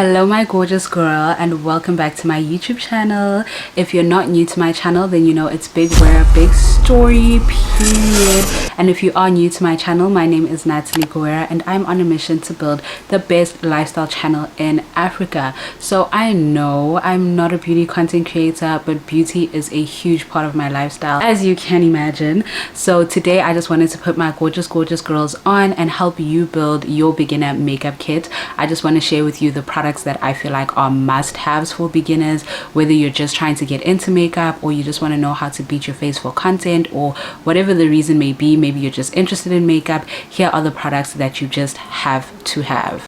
Hello my gorgeous girl, and welcome back to my YouTube channel. If you're not new to my channel, then you know it's big wear, big story, period. And if you are new to my channel, my name is Natalie Gowera and I'm on a mission to build the best lifestyle channel in Africa. So I know I'm not a beauty content creator, but beauty is a huge part of my lifestyle, as you can imagine. So today I just wanted to put my gorgeous girls on and help you build your beginner makeup kit. I just want to share with you the products that I feel like are must-haves for beginners, whether you're just trying to get into makeup or you just want to know how to beat your face for content, or whatever the reason may be. Maybe you're just interested in makeup. Here are the products that you just have to have.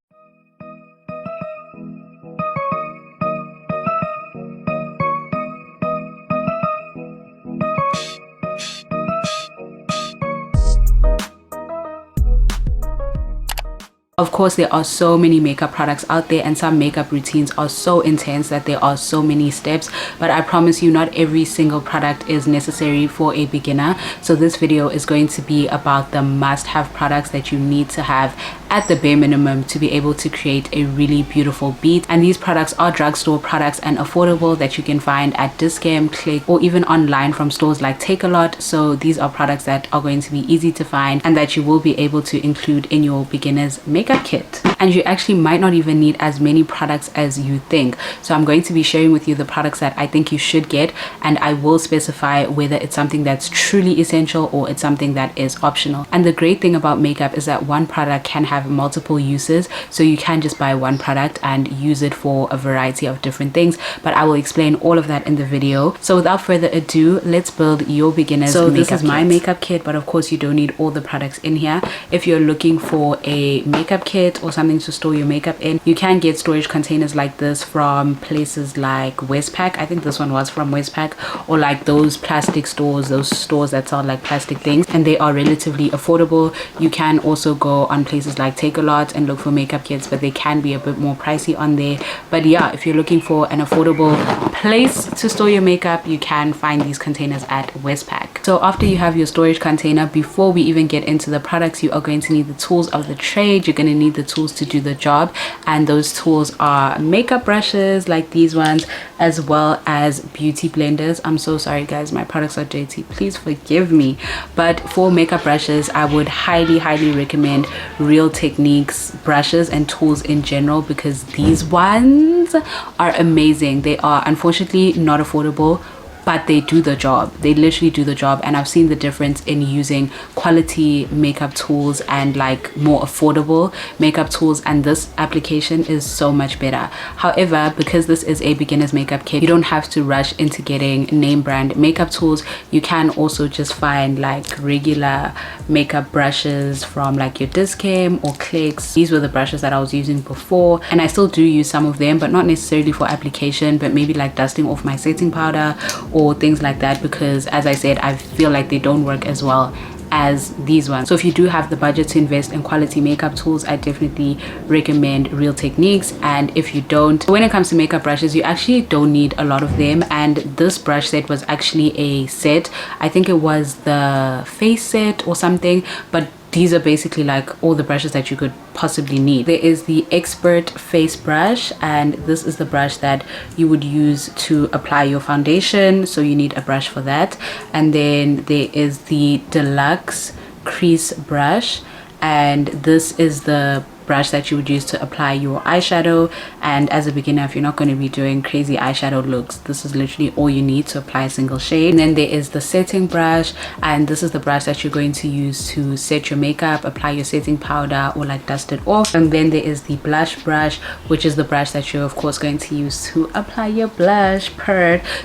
Of course, there are so many makeup products out there, and some makeup routines are so intense that there are so many steps, but I promise you not every single product is necessary for a beginner. So this video is going to be about the must-have products that you need to have at the bare minimum to be able to create a really beautiful beat. And these products are drugstore products and affordable, that you can find at Discam, Click, or even online from stores like Takealot. So these are products that are going to be easy to find and that you will be able to include in your beginner's makeup kit. And you actually might not even need as many products as you think. So I'm going to be sharing with you the products that I think you should get, and I will specify whether it's something that's truly essential or it's something that is optional. And the great thing about makeup is that one product can have multiple uses, so you can just buy one product and use it for a variety of different things, but I will explain all of that in the video. So without further ado, let's build your beginner's makeup kit. So this is my makeup kit, but of course you don't need all the products in here. If you're looking for a makeup kit or something to store your makeup in, you can get storage containers like this from places like Westpac. I think this one was from Westpac, or like those plastic stores, those stores that sell like plastic things, and they are relatively affordable. You can also go on places like Takealot and look for makeup kits, but they can be a bit more pricey on there. But yeah, if you're looking for an affordable place to store your makeup, you can find these containers at Westpac. So after you have your storage container, before we even get into the products, you are going to need the tools of the trade. You're going to need the tools to do the job, and those tools are makeup brushes like these ones, as well as beauty blenders. I'm so sorry guys, my products are dirty, please forgive me. But for makeup brushes, I would highly recommend Real Techniques brushes and tools in general, because these ones are amazing. They are unfortunately not affordable, but they do the job. They literally do the job, and I've seen the difference in using quality makeup tools and like more affordable makeup tools, and this application is so much better. However, because this is a beginner's makeup kit, you don't have to rush into getting name brand makeup tools. You can also just find like regular makeup brushes from like your Discam or Clicks. These were the brushes that I was using before, and I still do use some of them, but not necessarily for application, but maybe like dusting off my setting powder or things like that, because as I said, I feel like they don't work as well as these ones. So if you do have the budget to invest in quality makeup tools, I definitely recommend Real Techniques. And if you don't, when it comes to makeup brushes, you actually don't need a lot of them, and this brush set was actually a set. I think it was the face set or something, but these are basically like all the brushes that you could possibly need. There is the Expert face brush, and this is the brush that you would use to apply your foundation, so you need a brush for that. And then there is the Deluxe crease brush, and this is the brush that you would use to apply your eyeshadow. And as a beginner, if you're not going to be doing crazy eyeshadow looks, this is literally all you need to apply a single shade. And then there is the setting brush, and this is the brush that you're going to use to set your makeup, apply your setting powder, or like dust it off. And then there is the blush brush, which is the brush that you're of course going to use to apply your blush.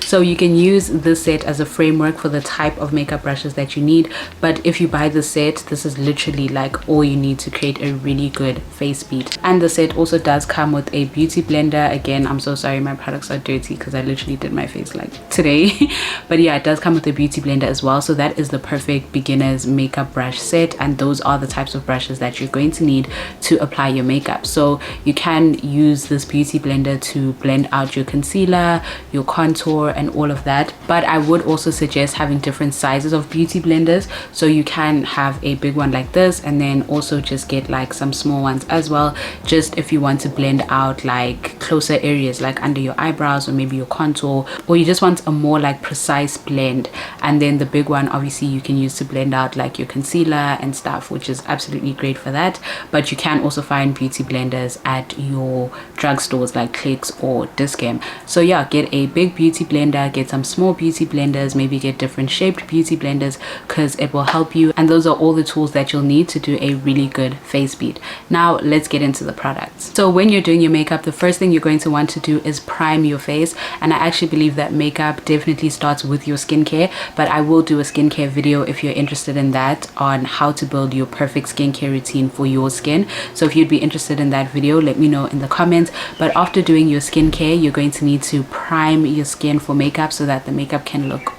So you can use this set as a framework for the type of makeup brushes that you need, but if you buy the set, this is literally like all you need to create a really good face beat. And the set also does come with a beauty blender. Again, I'm so sorry, my products are dirty because I literally did my face like today. But yeah, it does come with a beauty blender as well. So that is the perfect beginner's makeup brush set, and those are the types of brushes that you're going to need to apply your makeup. So you can use this beauty blender to blend out your concealer, your contour, and all of that. But I would also suggest having different sizes of beauty blenders, so you can have a big one like this, and then also just get like some small ones ones as well, just if you want to blend out like closer areas like under your eyebrows or maybe your contour, or you just want a more like precise blend. And then the big one obviously you can use to blend out like your concealer and stuff, which is absolutely great for that. But you can also find beauty blenders at your drugstores like Clicks or Discam. So yeah, get a big beauty blender, get some small beauty blenders, maybe get different shaped beauty blenders, because it will help you. And those are all the tools that you'll need to do a really good face beat. Now let's get into the products. So when you're doing your makeup, the first thing you're going to want to do is prime your face. And I actually believe that makeup definitely starts with your skincare, but I will do a skincare video if you're interested in that, on how to build your perfect skincare routine for your skin. So if you'd be interested in that video, let me know in the comments. But after doing your skincare, you're going to need to prime your skin for makeup so that the makeup can look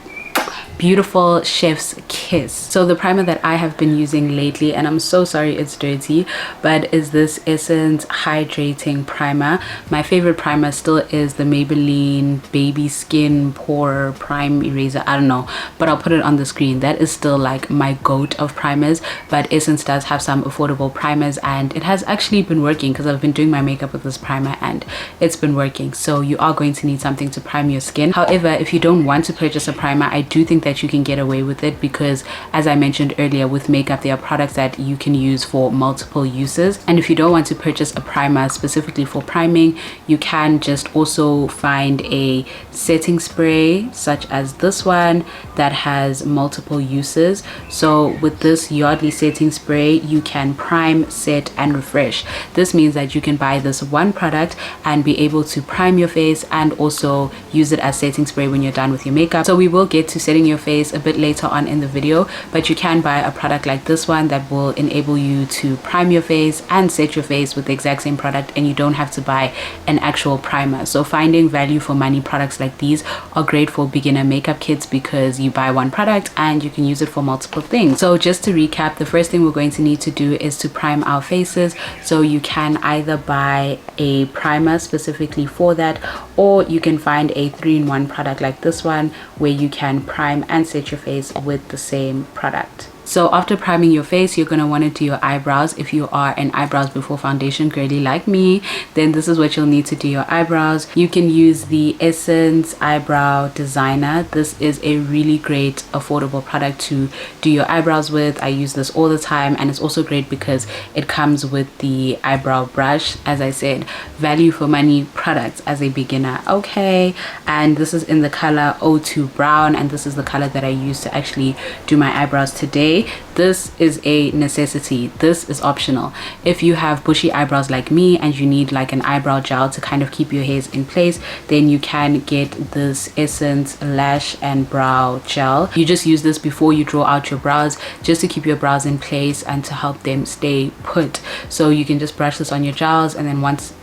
beautiful, chef's kiss. So the primer that I have been using lately, and I'm so sorry it's dirty, but is this Essence Hydrating Primer. My favorite primer still is the Maybelline Baby Skin Pore Prime Eraser. I don't know, but I'll put it on the screen. That is still like my goat of primers. But Essence does have some affordable primers, and it has actually been working because I've been doing my makeup with this primer and it's been working. So you are going to need something to prime your skin. However, if you don't want to purchase a primer, I do think that you can get away with it, because as I mentioned earlier, with makeup there are products that you can use for multiple uses. And if you don't want to purchase a primer specifically for priming, you can just also find a setting spray such as this one that has multiple uses. So with this Yardley setting spray, you can prime, set and refresh. This means that you can buy this one product and be able to prime your face and also use it as setting spray when you're done with your makeup. So we will get to setting your face a bit later on in the video, but you can buy a product like this one that will enable you to prime your face and set your face with the exact same product, and you don't have to buy an actual primer. So finding value for money products like these are great for beginner makeup kits, because you buy one product and you can use it for multiple things. So just to recap, the first thing we're going to need to do is to prime our faces. So you can either buy a primer specifically for that, or you can find a 3-in-1 product like this one where you can prime and set your face with the same product. So after priming your face, you're going to want to do your eyebrows. If you are an eyebrows before foundation girly like me, then this is what you'll need to do your eyebrows. You can use the Essence Eyebrow Designer. This is a really great affordable product to do your eyebrows with. I use this all the time, and it's also great because it comes with the eyebrow brush. As I said, value for money products as a beginner. Okay, and this is in the color 02 Brown, and this is the color that I use to actually do my eyebrows today. This is a necessity. This is optional. If you have bushy eyebrows like me and you need like an eyebrow gel to kind of keep your hairs in place, then you can get this Essence Lash and Brow Gel. You just use this before you draw out your brows, just to keep your brows in place and to help them stay put. So you can just brush this on your gels, and then once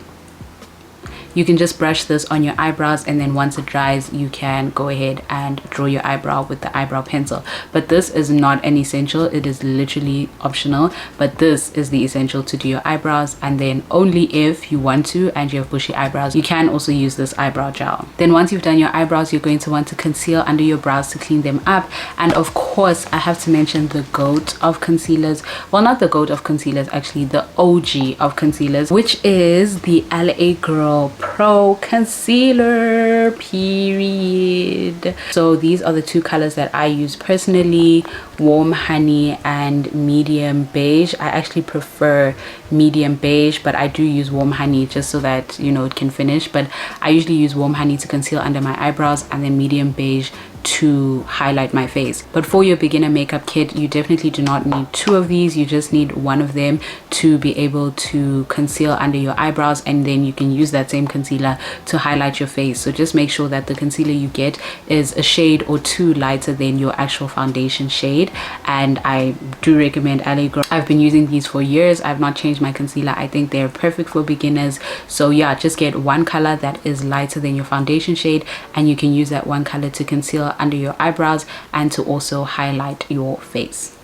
you can just brush this on your eyebrows, and then once it dries, you can go ahead and draw your eyebrow with the eyebrow pencil. But this is not an essential, it is literally optional, but this is the essential to do your eyebrows. And then only if you want to and you have bushy eyebrows, you can also use this eyebrow gel. Then once you've done your eyebrows, you're going to want to conceal under your brows to clean them up. And of course, I have to mention the goat of concealers. Well, not the goat of concealers, actually the OG of concealers, which is the LA Girl Pro Concealer, period. So these are the two colors that I use personally, Warm Honey and Medium Beige. I actually prefer Medium Beige, but I do use Warm Honey just so that, you know, it can finish. But I usually use Warm Honey to conceal under my eyebrows, and then Medium Beige to highlight my face. But for your beginner makeup kit, you definitely do not need two of these. You just need one of them to be able to conceal under your eyebrows, and then you can use that same concealer to highlight your face. So just make sure that the concealer you get is a shade or two lighter than your actual foundation shade. And I do recommend LA Girl. I've been using these for years. I've not changed my concealer. I think they're perfect for beginners. So yeah, just get one color that is lighter than your foundation shade, and you can use that one color to conceal under your eyebrows and to also highlight your face.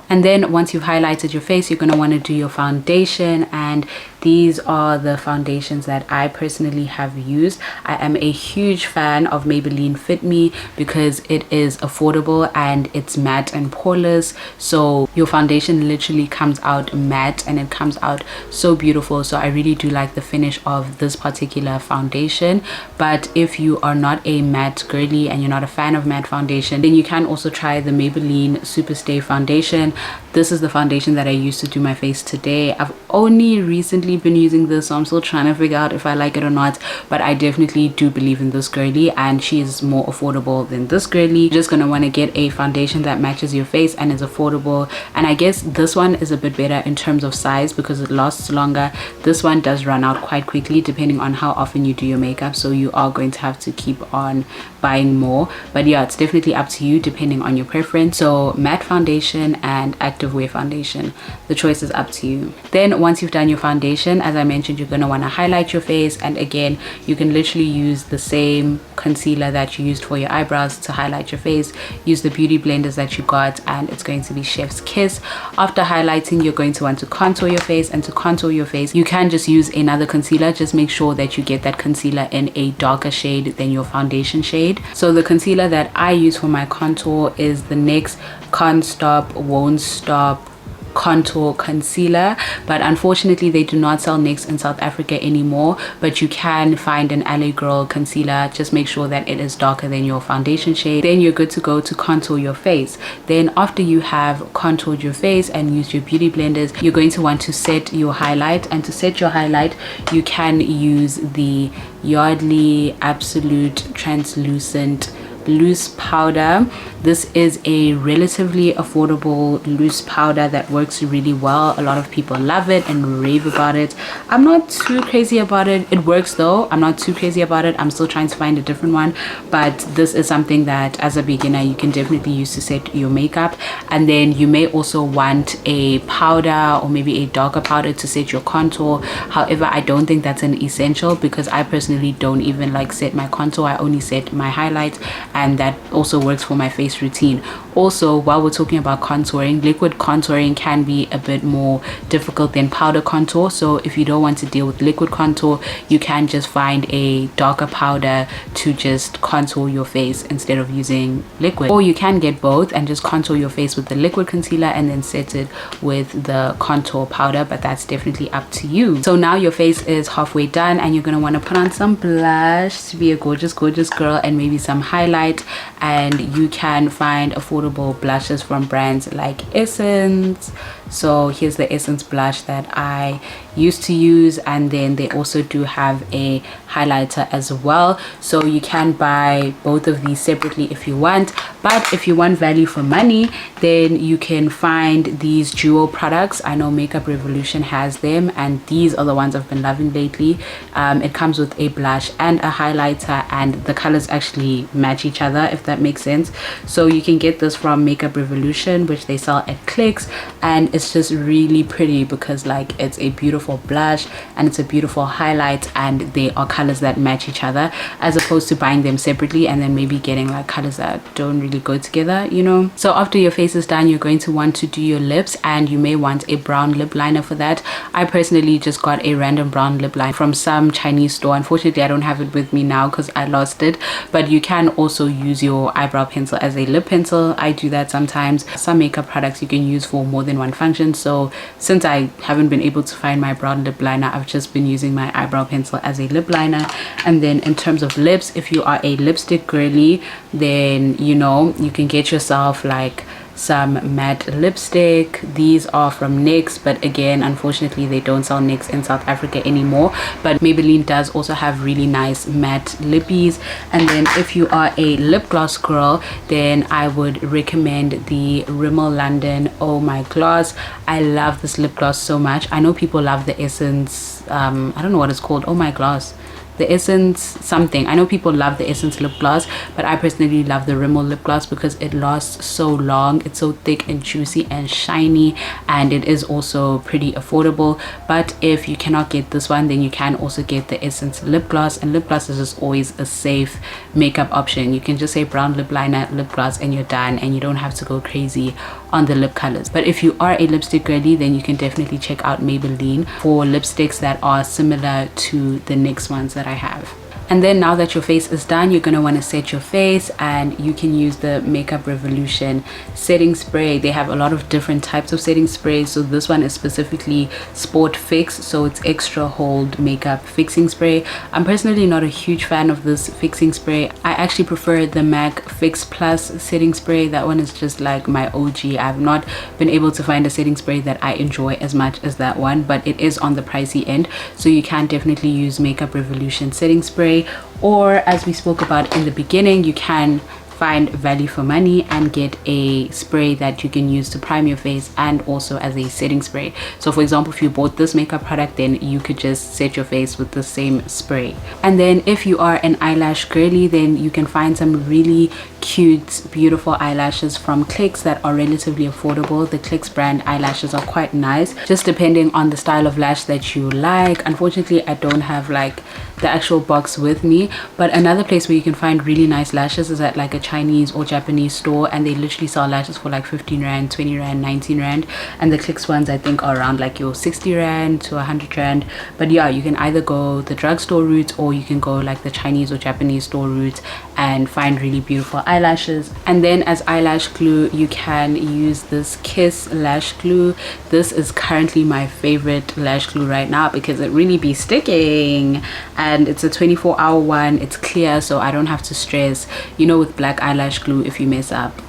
And then once you've highlighted your face, you're going to want to do your foundation, and these are the foundations that I personally have used. I am a huge fan of Maybelline Fit Me because it is affordable and it's matte and poreless, so your foundation literally comes out matte and it comes out so beautiful. So I really do like the finish of this particular foundation. But if you are not a matte girly and you're not a fan of matte foundation, then you can also try the Maybelline Superstay foundation. This is the foundation that I used to do my face today. I've only recently been using this, so I'm still trying to figure out if I like it or not, but I definitely do believe in this girly, and she is more affordable than this girly. You're just gonna want to get a foundation that matches your face and is affordable, and I guess this one is a bit better in terms of size because it lasts longer. This one does run out quite quickly depending on how often you do your makeup, so you are going to have to keep on buying more. But yeah, it's definitely up to you depending on your preference. So matte foundation and activewear foundation, the choice is up to you. Then once you've done your foundation, as I mentioned, you're going to want to highlight your face, and again, you can literally use the same concealer that you used for your eyebrows to highlight your face. Use the beauty blenders that you got, and it's going to be chef's kiss. After highlighting, you're going to want to contour your face, and to contour your face you can just use another concealer. Just make sure that you get that concealer in a darker shade than your foundation shade. So the concealer that I use for my contour is the NYX Can't Stop Won't Stop contour concealer, but unfortunately they do not sell NYX in South Africa anymore, but you can find an LA Girl concealer. Just make sure that it is darker than your foundation shade. Then you're good to go to contour your face. Then after you have contoured your face and used your beauty blenders, you're going to want to set your highlight, and to set your highlight you can use the Yardley Absolute Translucent Loose Powder. This is a relatively affordable loose powder that works really well. A lot of people love it and rave about it. I'm not too crazy about it. It works though. I'm not too crazy about it. I'm still trying to find a different one, but this is something that as a beginner you can definitely use to set your makeup. And then you may also want a powder or maybe a darker powder to set your contour. However, I don't think that's an essential because I personally don't even like set my contour. I only set my highlight, and that also works for my face routine. Also, while we're talking about contouring, liquid contouring can be a bit more difficult than powder contour. So if you don't want to deal with liquid contour, you can just find a darker powder to just contour your face instead of using liquid. Or you can get both and just contour your face with the liquid concealer and then set it with the contour powder, but that's definitely up to you. So now your face is halfway done, and you're going to want to put on some blush to be a gorgeous girl, and maybe some highlight. And you can find affordable blushes from brands like Essence. So here's the Essence blush that I used to use, and then they also do have a highlighter as well. So you can buy both of these separately if you want, but if you want value for money, then you can find these duo products. I know Makeup Revolution has them, and these are the ones I've been loving lately. It comes with a blush and a highlighter, and the colors actually match each other, if that makes sense. So you can get this from Makeup Revolution, which they sell at Clicks, and it's just really pretty because like it's a beautiful blush and it's a beautiful highlight, and they are colors that match each other, as opposed to buying them separately and then maybe getting like colors that don't really go together, you know. So after your face is done, you're going to want to do your lips, and you may want a brown lip liner for that. I personally just got a random brown lip liner from some Chinese store. Unfortunately, I don't have it with me now because I lost it, but you can also use your eyebrow pencil as a lip pencil. I do that sometimes. Some makeup products you can use for more than one function, so since I haven't been able to find my brown lip liner, I've just been using my eyebrow pencil as a lip liner. And then in terms of lips, if you are a lipstick girly, then you know you can get yourself like some matte lipstick. These are from NYX, but again, unfortunately they don't sell NYX in South Africa anymore, but Maybelline does also have really nice matte lippies. And then if you are a lip gloss girl, then I would recommend the Rimmel London Oh My Gloss. I love this lip gloss so much. I know people love the Essence I don't know what it's called, Oh My Gloss. the Essence something. I know people love the Essence lip gloss, but I personally love the Rimmel lip gloss because it lasts so long. It's so thick and juicy and shiny, and it is also pretty affordable. But if you cannot get this one, then you can also get the Essence lip gloss, and lip gloss is just always a safe makeup option. You can just say brown lip liner, lip gloss, and you're done, and you don't have to go crazy on the lip colors. But if you are a lipstick girly, then you can definitely check out Maybelline for lipsticks that are similar to the next ones that I have. And then now that your face is done, you're going to want to set your face, and you can use the Makeup Revolution setting spray. They have a lot of different types of setting sprays, so this one is specifically Sport Fix, so it's extra hold makeup fixing spray. I'm personally not a huge fan of this fixing spray. I actually prefer the MAC Fix Plus setting spray. That one is just like my OG. I've not been able to find a setting spray that I enjoy as much as that one, but it is on the pricey end, so you can definitely use Makeup Revolution setting spray. Or as we spoke about in the beginning, you can find value for money and get a spray that you can use to prime your face and also as a setting spray. So for example, if you bought this makeup product, then you could just set your face with the same spray. And then if you are an eyelash girly, then you can find some really cute, beautiful eyelashes from Clicks that are relatively affordable. The Clicks brand eyelashes are quite nice, just depending on the style of lash that you like. Unfortunately, I don't have like the actual box with me, but another place where you can find really nice lashes is at like a Chinese or Japanese store, and they literally sell lashes for like 15 rand, 20 rand, 19 rand, and the Clicks ones I think are around like your 60 rand to 100 rand. But yeah, you can either go the drugstore route or you can go like the Chinese or Japanese store route and find really beautiful eyelashes. And then as eyelash glue, you can use this Kiss lash glue. This is currently my favorite lash glue right now because it really be sticking, and it's a 24-hour one. It's clear, so I don't have to stress, you know, with black eyelash glue, if you mess up,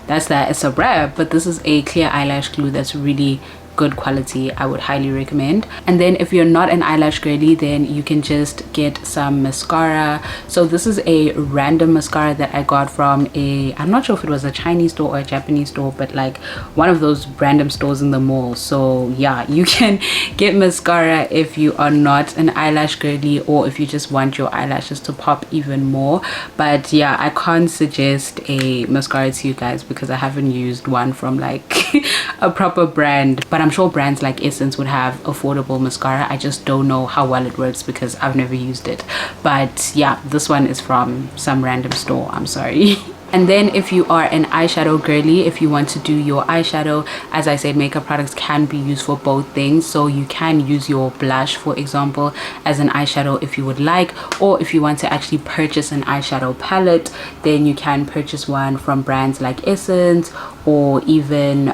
that's that, it's a wrap. But this is a clear eyelash glue that's really good quality. I would highly recommend. And then if you're not an eyelash girly, then you can just get some mascara. So this is a random mascara that I got from I'm not sure if it was a Chinese store or a Japanese store, but like one of those random stores in the mall. So yeah, you can get mascara if you are not an eyelash girly, or if you just want your eyelashes to pop even more. But yeah, I can't suggest a mascara to you guys because I haven't used one from like a proper brand. But I'm sure brands like Essence would have affordable mascara. I just don't know how well it works because I've never used it. But yeah, this one is from some random store. I'm sorry. And then if you are an eyeshadow girly, if you want to do your eyeshadow, as I said, makeup products can be used for both things. So you can use your blush, for example, as an eyeshadow if you would like, or if you want to actually purchase an eyeshadow palette, then you can purchase one from brands like Essence or even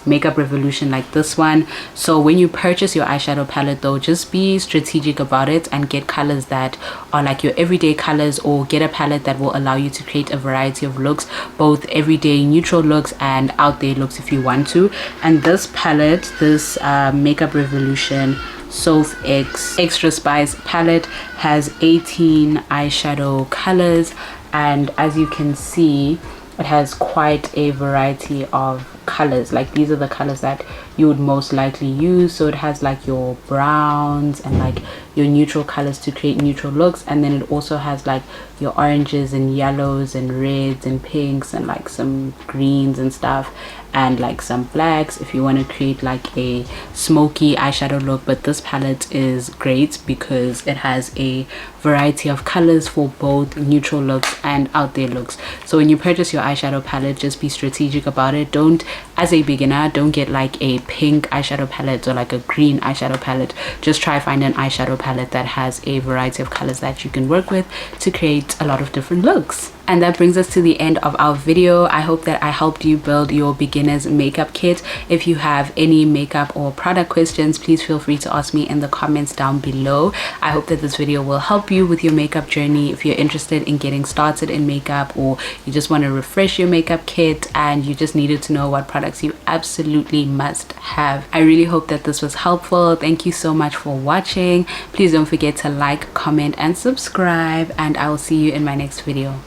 Makeup Revolution like this one. So when you purchase your eyeshadow palette though, just be strategic about it and get colors that are like your everyday colors, or get a palette that will allow you to create a variety of looks, both everyday neutral looks and out there looks if you want to. And this palette, this Makeup Revolution Soul X Extra Spice palette, has 18 eyeshadow colors, and as you can see, it has quite a variety of colors. Like these are the colors that you would most likely use. So it has like your browns and like your neutral colors to create neutral looks, and then it also has like your oranges and yellows and reds and pinks and like some greens and stuff, and like some blacks if you want to create like a smoky eyeshadow look. But this palette is great because it has a variety of colors for both neutral looks and out there looks. So when you purchase your eyeshadow palette, just be strategic about it. Don't, as a beginner, don't get like a pink eyeshadow palette or like a green eyeshadow palette. Just try find an eyeshadow palette that has a variety of colors that you can work with to create a lot of different looks. And that brings us to the end of our video. I hope that I helped you build your beginner's makeup kit. If you have any makeup or product questions, please feel free to ask me in the comments down below. I hope that this video will help you with your makeup journey. If you're interested in getting started in makeup, or you just want to refresh your makeup kit and you just needed to know what products you absolutely must have, I really hope that this was helpful. Thank you so much for watching. Please don't forget to like, comment and subscribe, and I will see you in my next video.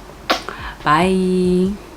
Bye.